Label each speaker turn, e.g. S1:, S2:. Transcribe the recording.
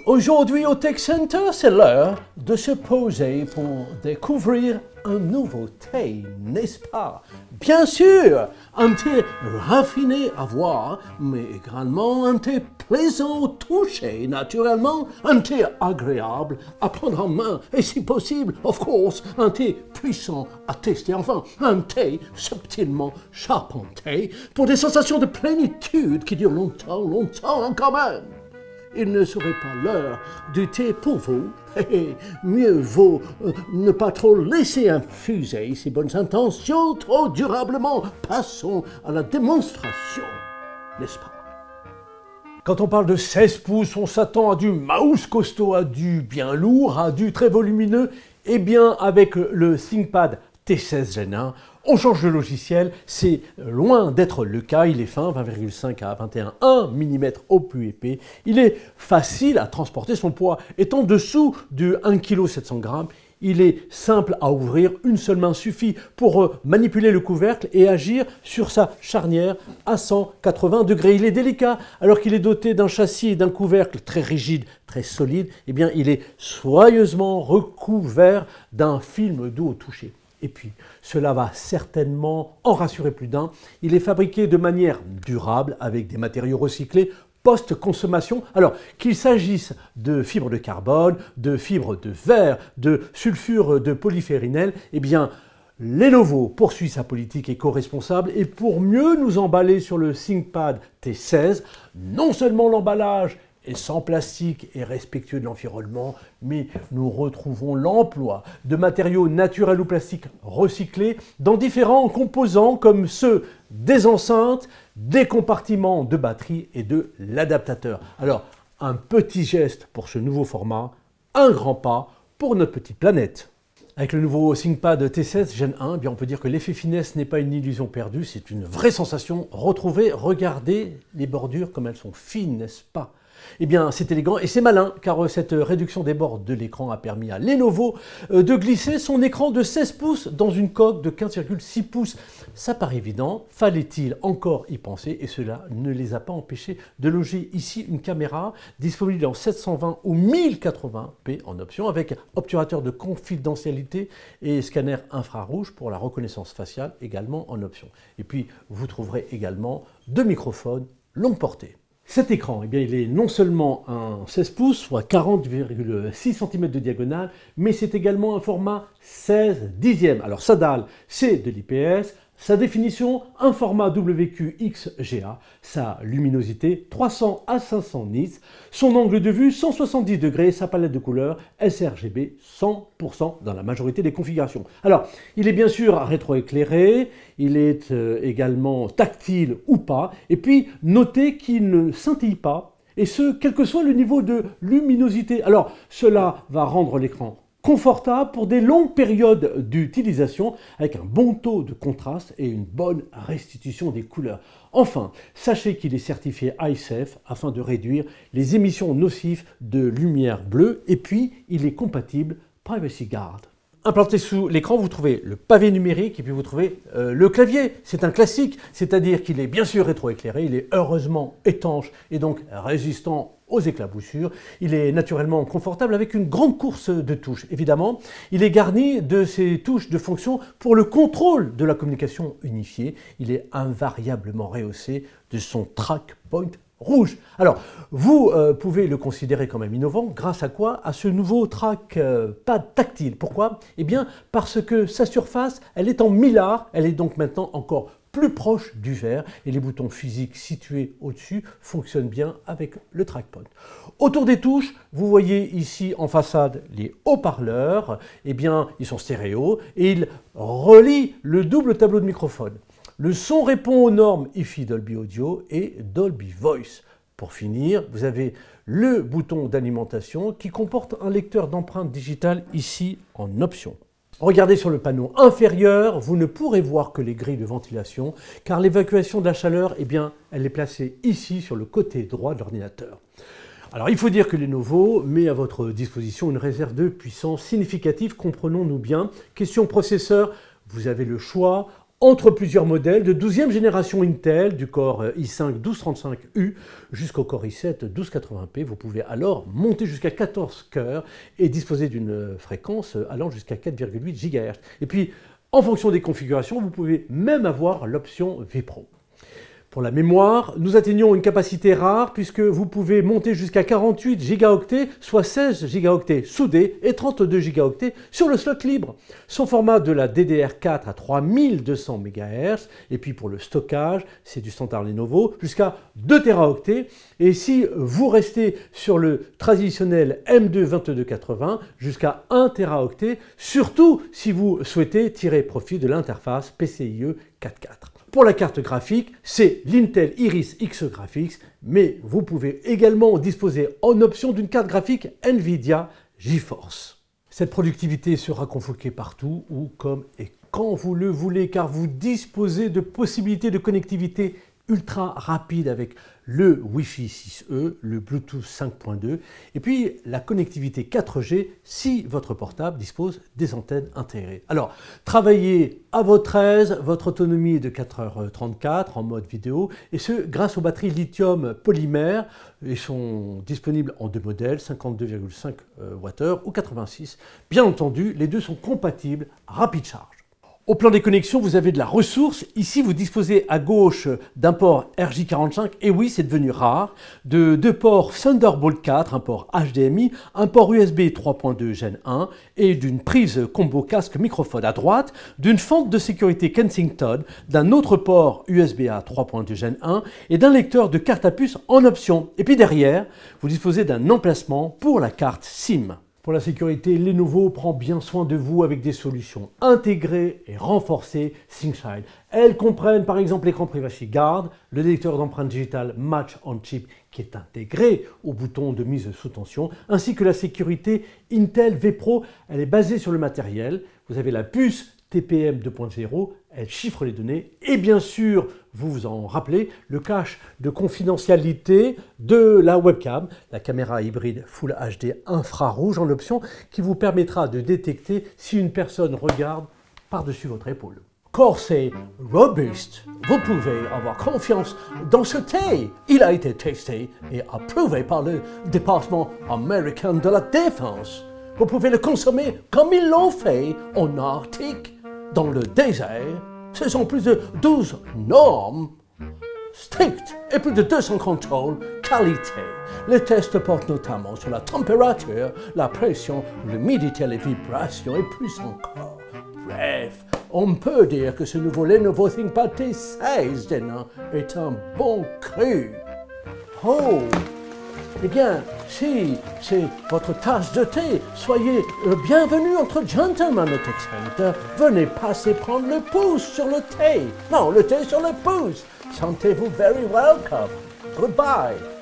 S1: Aujourd'hui au Tech Center, c'est l'heure de se poser pour découvrir un nouveau thé, n'est-ce pas? Bien sûr, un thé raffiné à voir, mais également un thé plaisant au toucher, naturellement, un thé agréable à prendre en main, et si possible, of course, un thé puissant à tester, enfin, un thé subtilement charpenté pour des sensations de plénitude qui durent longtemps quand même. Il ne serait pas l'heure du thé pour vous, et mieux vaut ne pas trop laisser infuser ces bonnes intentions trop durablement. Passons à la démonstration, n'est-ce pas? Quand on parle de 16 pouces, on s'attend à du mouse costaud, à du bien lourd, à du très volumineux. Eh bien, avec le ThinkPad T16 Gen 1, on change de logiciel, c'est loin d'être le cas, il est fin, 20,5 à 21,1 mm au plus épais. Il est facile à transporter, son poids est en dessous de 1,7 kg. Il est simple à ouvrir, une seule main suffit pour manipuler le couvercle et agir sur sa charnière à 180 degrés. Il est délicat, alors qu'il est doté d'un châssis et d'un couvercle très rigide, très solide. Eh bien, il est soigneusement recouvert d'un film doux au toucher. Et puis, cela va certainement en rassurer plus d'un. Il est fabriqué de manière durable avec des matériaux recyclés post-consommation. Alors, qu'il s'agisse de fibres de carbone, de fibres de verre, de sulfure de polyphérinel, eh bien, Lenovo poursuit sa politique éco-responsable et pour mieux nous emballer sur le ThinkPad T16, non seulement l'emballage est sans plastique et respectueux de l'environnement, mais nous retrouvons l'emploi de matériaux naturels ou plastiques recyclés dans différents composants comme ceux des enceintes, des compartiments de batterie et de l'adaptateur. Alors, un petit geste pour ce nouveau format, un grand pas pour notre petite planète. Avec le nouveau ThinkPad T16 Gen 1, eh bien on peut dire que l'effet finesse n'est pas une illusion perdue, c'est une vraie sensation retrouvée. Regardez les bordures comme elles sont fines, n'est-ce pas? Eh bien, c'est élégant et c'est malin, car cette réduction des bords de l'écran a permis à Lenovo de glisser son écran de 16 pouces dans une coque de 15,6 pouces. Ça paraît évident, fallait-il encore y penser, et cela ne les a pas empêchés de loger ici une caméra disponible en 720 ou 1080p en option, avec obturateur de confidentialité et scanner infrarouge pour la reconnaissance faciale également en option. Et puis, vous trouverez également deux microphones longue portée. Cet écran, eh bien, il est non seulement un 16 pouces, soit 40,6 cm de diagonale, mais c'est également un format 16 dixièmes. Alors sa dalle, c'est de l'IPS, sa définition, un format WQXGA, sa luminosité 300 à 500 nits, son angle de vue 170 degrés, sa palette de couleurs sRGB 100% dans la majorité des configurations. Alors, il est bien sûr rétroéclairé, il est également tactile ou pas, et puis notez qu'il ne scintille pas, et ce, quel que soit le niveau de luminosité. Alors, cela va rendre l'écran confortable pour des longues périodes d'utilisation avec un bon taux de contraste et une bonne restitution des couleurs. Enfin, sachez qu'il est certifié iSafe afin de réduire les émissions nocives de lumière bleue et puis il est compatible Privacy Guard. Implanté sous l'écran, vous trouvez le pavé numérique et puis vous trouvez le clavier. C'est un classique, c'est-à-dire qu'il est bien sûr rétroéclairé, il est heureusement étanche et donc résistant aux éclaboussures. Il est naturellement confortable avec une grande course de touches. Évidemment, il est garni de ces touches de fonction pour le contrôle de la communication unifiée. Il est invariablement rehaussé de son track point rouge. Alors, vous pouvez le considérer quand même innovant. Grâce à quoi? À ce nouveau trackpad tactile. Pourquoi? Eh bien, parce que sa surface, elle est en mylar. Elle est donc maintenant encore plus proche du verre et les boutons physiques situés au-dessus fonctionnent bien avec le trackpad. Autour des touches, vous voyez ici en façade les haut-parleurs. Eh bien, ils sont stéréo et ils relient le double tableau de microphone. Le son répond aux normes IFI Dolby Audio et Dolby Voice. Pour finir, vous avez le bouton d'alimentation qui comporte un lecteur d'empreintes digitales ici en option. Regardez sur le panneau inférieur, vous ne pourrez voir que les grilles de ventilation car l'évacuation de la chaleur, eh bien, elle est placée ici sur le côté droit de l'ordinateur. Alors il faut dire que Lenovo met à votre disposition une réserve de puissance significative, comprenons-nous bien. Question processeur, vous avez le choix entre plusieurs modèles de 12e génération Intel, du Core i5 1235U jusqu'au Core i7 1280p. Vous pouvez alors monter jusqu'à 14 cœurs et disposer d'une fréquence allant jusqu'à 4,8 GHz. Et puis, en fonction des configurations, vous pouvez même avoir l'option vPro. Pour la mémoire, nous atteignons une capacité rare puisque vous pouvez monter jusqu'à 48 gigaoctets, soit 16 gigaoctets soudés et 32 gigaoctets sur le slot libre. Son format de la DDR4 à 3200 MHz, et puis pour le stockage, c'est du standard Lenovo, jusqu'à 2 Teraoctets. Et si vous restez sur le traditionnel M2 2280, jusqu'à 1 Teraoctet, surtout si vous souhaitez tirer profit de l'interface PCIe 4.4. Pour la carte graphique, c'est l'Intel Iris Xe Graphics, mais vous pouvez également disposer en option d'une carte graphique Nvidia GeForce. Cette productivité sera convoquée partout, où, comme et quand vous le voulez, car vous disposez de possibilités de connectivité ultra rapide avec le Wi-Fi 6E, le Bluetooth 5.2 et puis la connectivité 4G si votre portable dispose des antennes intégrées. Alors, travaillez à votre aise, votre autonomie est de 4h34 en mode vidéo et ce grâce aux batteries lithium polymère. Ils sont disponibles en deux modèles, 52,5 Wh ou 86. Bien entendu, les deux sont compatibles rapide charge. Au plan des connexions, vous avez de la ressource. Ici, vous disposez à gauche d'un port RJ45, et oui, c'est devenu rare, de deux ports Thunderbolt 4, un port HDMI, un port USB 3.2 Gen 1 et d'une prise combo casque microphone à droite, d'une fente de sécurité Kensington, d'un autre port USB-A 3.2 Gen 1 et d'un lecteur de carte à puce en option. Et puis derrière, vous disposez d'un emplacement pour la carte SIM. Pour la sécurité, Lenovo prend bien soin de vous avec des solutions intégrées et renforcées ThinkShield. Elles comprennent par exemple l'écran Privacy Guard, le détecteur d'empreintes digitales Match on Chip qui est intégré au bouton de mise sous tension, ainsi que la sécurité Intel vPro. Elle est basée sur le matériel. Vous avez la puce TPM 2.0, elle chiffre les données et bien sûr, vous vous en rappelez, le cache de confidentialité de la webcam, la caméra hybride Full HD infrarouge en option qui vous permettra de détecter si une personne regarde par-dessus votre épaule. Corsé robuste, vous pouvez avoir confiance dans ce thé. Il a été testé et approuvé par le département américain de la défense. Vous pouvez le consommer comme ils l'ont fait en Arctique. Dans le désert, ce sont plus de 12 normes strictes et plus de 200 contrôles qualité. Les tests portent notamment sur la température, la pression, l'humidité, les vibrations et plus encore. Bref, on peut dire que ce nouveau Lenovo ThinkPad T16 est un bon cru. Oh! Eh bien, si c'est votre tasse de thé, soyez le bienvenu entre gentlemen au Tech Center. Venez passer prendre le pouce sur le thé. Non, le thé sur le pouce. Sentez-vous very welcome. Goodbye.